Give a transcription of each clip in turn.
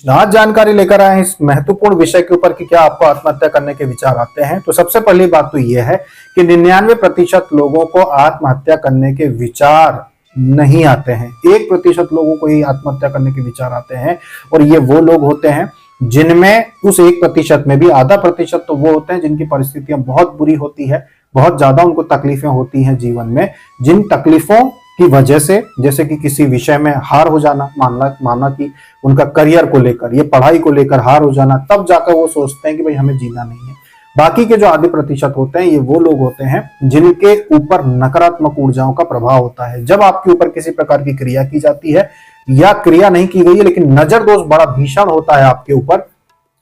आज जानकारी लेकर आए हैं इस महत्वपूर्ण विषय के ऊपर कि क्या आपको आत्महत्या करने के विचार आते हैं। तो सबसे पहली बात तो यह है कि 99% लोगों को आत्महत्या करने के विचार नहीं आते हैं। 1% लोगों को ही आत्महत्या करने के विचार आते हैं, और ये वो लोग होते हैं जिनमें उस 1% में भी आधा प्रतिशत तो वो होते हैं जिनकी परिस्थितियां बहुत बुरी होती है, बहुत ज्यादा उनको तकलीफें होती हैं जीवन में, जिन तकलीफों की वजह से, जैसे कि किसी विषय में हार हो जाना, मानना कि उनका करियर को लेकर, ये पढ़ाई को लेकर हार हो जाना, तब जाकर वो सोचते हैं कि भाई हमें जीना नहीं है। बाकी के जो आधे प्रतिशत होते हैं ये वो लोग होते हैं जिनके ऊपर नकारात्मक ऊर्जाओं का प्रभाव होता है। जब आपके ऊपर किसी प्रकार की क्रिया की जाती है या क्रिया नहीं की गई है लेकिन नजर दोष बड़ा भीषण होता है आपके ऊपर,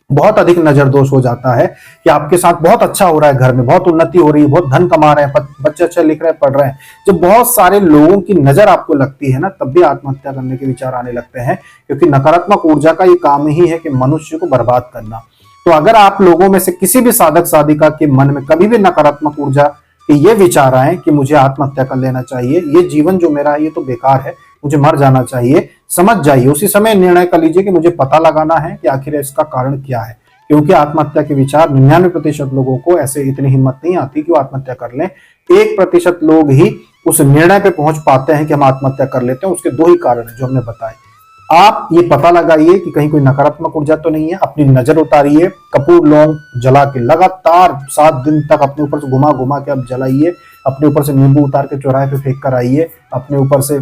बहुत अधिक नजर दोष हो जाता है कि आपके साथ बहुत अच्छा हो रहा है, घर में बहुत उन्नति हो रही है, बहुत धन कमा रहे हैं, बच्चे अच्छे लिख रहे हैं, पढ़ रहे हैं, जब बहुत सारे लोगों की नजर आपको लगती है ना, तब भी आत्महत्या करने के विचार आने लगते हैं। क्योंकि नकारात्मक ऊर्जा का ये काम ही है कि मनुष्य को बर्बाद करना। तो अगर आप लोगों में से किसी भी साधक साधिका के मन में कभी भी नकारात्मक ऊर्जा के ये विचार आए कि मुझे आत्महत्या कर लेना चाहिए, ये जीवन जो मेरा है ये तो बेकार है, मुझे मर जाना चाहिए, समझ जाइए, उसी समय निर्णय कर लीजिए कि मुझे पता लगाना है कि आखिर इसका कारण क्या है। क्योंकि आत्महत्या के विचार 99% लोगों को ऐसे इतनी हिम्मत नहीं आती कि वो आत्महत्या कर लें। 1% लोग ही उस निर्णय पे पहुंच पाते हैं कि हम आत्महत्या कर लेते हैं। उसके 2 ही कारण है जो हमने बताए। आप ये पता लगाइए कि कहीं कोई नकारात्मक ऊर्जा तो नहीं है, अपनी नजर उतारिए, कपूर लौंग जला के लगातार 7 दिन तक अपने ऊपर से घुमा घुमा के आप जलाइए, अपने ऊपर से नींबू उतार के चौराहे पे फेंक कर आइए, अपने ऊपर से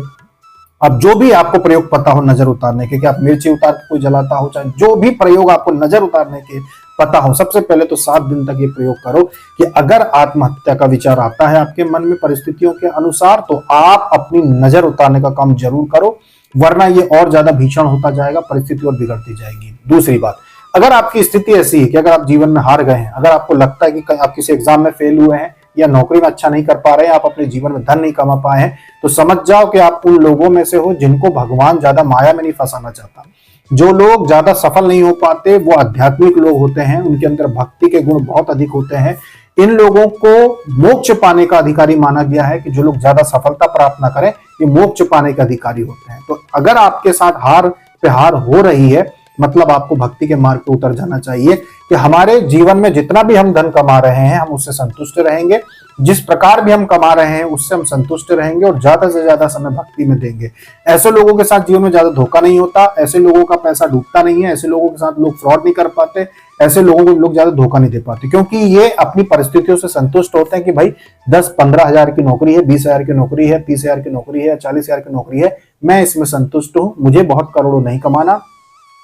अब जो भी आपको प्रयोग पता हो नजर उतारने के, कि आप मिर्ची उतार के कोई जलाता हो, चाहे जो भी प्रयोग आपको नजर उतारने के पता हो, सबसे पहले तो 7 दिन तक ये प्रयोग करो कि अगर आत्महत्या का विचार आता है आपके मन में परिस्थितियों के अनुसार, तो आप अपनी नजर उतारने का काम जरूर करो, वरना ये और ज्यादा भीषण होता जाएगा, परिस्थिति और बिगड़ती जाएगी। दूसरी बात, अगर आपकी स्थिति ऐसी है कि अगर आप जीवन में हार गए हैं, अगर आपको लगता है कि आप किसी एग्जाम में फेल हुए हैं या नौकरी में अच्छा नहीं कर पा रहे हैं, आप अपने जीवन में धन नहीं कमा पाए हैं, तो समझ जाओ कि आप उन लोगों में से हो जिनको भगवान ज्यादा माया में नहीं फंसाना चाहता। जो लोग ज्यादा सफल नहीं हो पाते वो आध्यात्मिक लोग होते हैं, उनके अंदर भक्ति के गुण बहुत अधिक होते हैं। इन लोगों को मोक्ष पाने का अधिकारी माना गया है कि जो लोग ज्यादा सफलता प्राप्त ना करें ये मोक्ष पाने के अधिकारी होते हैं। तो अगर आपके साथ हार पे हार हो रही है, मतलब आपको भक्ति के मार्ग पे उतर जाना चाहिए कि हमारे जीवन में जितना भी हम धन कमा रहे हैं हम उससे संतुष्ट रहेंगे, जिस प्रकार भी हम कमा रहे हैं उससे हम संतुष्ट रहेंगे और ज्यादा से ज्यादा समय भक्ति में देंगे। ऐसे लोगों के साथ जीवन में ज्यादा धोखा नहीं होता, ऐसे लोगों का पैसा डूबता नहीं है, ऐसे लोगों के साथ लोग फ्रॉड नहीं कर पाते, ऐसे लोगों को लोग ज्यादा धोखा नहीं दे पाते, क्योंकि ये अपनी परिस्थितियों से संतुष्ट होते हैं कि भाई 10-15 हजार की नौकरी है, 20 हजार की नौकरी है, 30 हजार की नौकरी है, 40 हजार की नौकरी है, मैं इसमें संतुष्ट हूं, मुझे बहुत करोड़ों नहीं कमाना,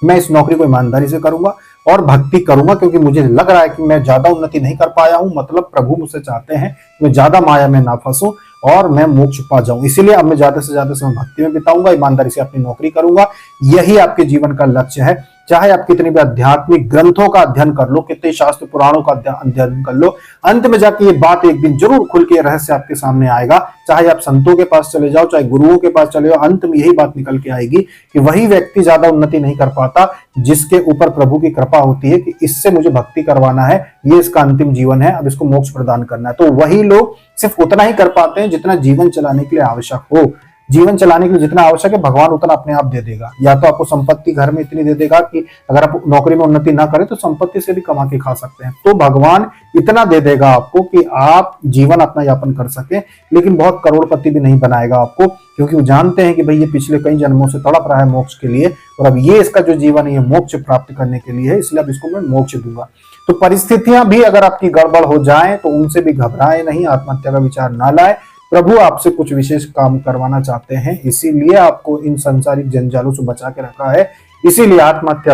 मैं इस नौकरी को ईमानदारी से करूंगा और भक्ति करूंगा, क्योंकि मुझे लग रहा है कि मैं ज्यादा उन्नति नहीं कर पाया हूं, मतलब प्रभु मुझसे चाहते हैं मैं ज्यादा माया में ना फंसूं और मैं मोक्ष पा जाऊं, इसीलिए अब मैं ज्यादा से ज्यादा समय भक्ति में बिताऊंगा, ईमानदारी से अपनी नौकरी करूंगा। यही आपके जीवन का लक्ष्य है। चाहे आप कितने भी आध्यात्मिक ग्रंथों का अध्ययन कर लो, कितने शास्त्र पुराणों का अध्ययन कर लो, अंत में जाके ये बात एक दिन जरूर खुल के रहस्य आपके सामने आएगा। चाहे आप संतों के पास चले जाओ, चाहे गुरुओं के पास चले जाओ, अंत में यही बात निकल के आएगी कि वही व्यक्ति ज्यादा उन्नति नहीं कर पाता जिसके ऊपर प्रभु की कृपा होती है कि इससे मुझे भक्ति करवाना है, ये इसका अंतिम जीवन है, अब इसको मोक्ष प्रदान करना है। तो वही लोग सिर्फ उतना ही कर पाते हैं जितना जीवन चलाने के लिए आवश्यक हो। जीवन चलाने के लिए जितना आवश्यक है भगवान उतना अपने आप दे देगा। या तो आपको संपत्ति घर में इतनी दे देगा कि अगर आप नौकरी में उन्नति ना करें तो संपत्ति से भी कमा के खा सकते हैं, तो भगवान इतना दे देगा आपको कि आप जीवन अपना यापन कर सके। लेकिन बहुत करोड़पति भी नहीं बनाएगा आपको, क्योंकि वो जानते हैं कि भाई ये पिछले कई जन्मों से तड़प रहा है मोक्ष के लिए और अब ये इसका जो जीवन है ये मोक्ष प्राप्त करने के लिए है, इसलिए अब इसको मैं मोक्ष दूंगा। तो परिस्थितियां भी अगर आपकी गड़बड़ हो जाए तो उनसे भी घबराए नहीं, आत्महत्या का विचार ना लाए। प्रभु आपसे कुछ विशेष काम करवाना चाहते हैं, इसीलिए आपको इन संसारिक जंजालों से बचा के रखा है। इसीलिए आत्महत्या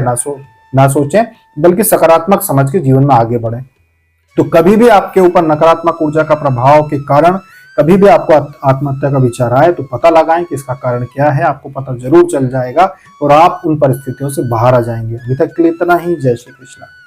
ना सोचें, बल्कि सकारात्मक समझ के जीवन में आगे बढ़ें। तो कभी भी आपके ऊपर नकारात्मक ऊर्जा का प्रभाव के कारण कभी भी आपको आत्महत्या का विचार आए तो पता लगाएं कि इसका कारण क्या है। आपको पता जरूर चल जाएगा और आप उन परिस्थितियों से बाहर आ जाएंगे। अभी तक के लिए इतना ही। जय श्री कृष्ण।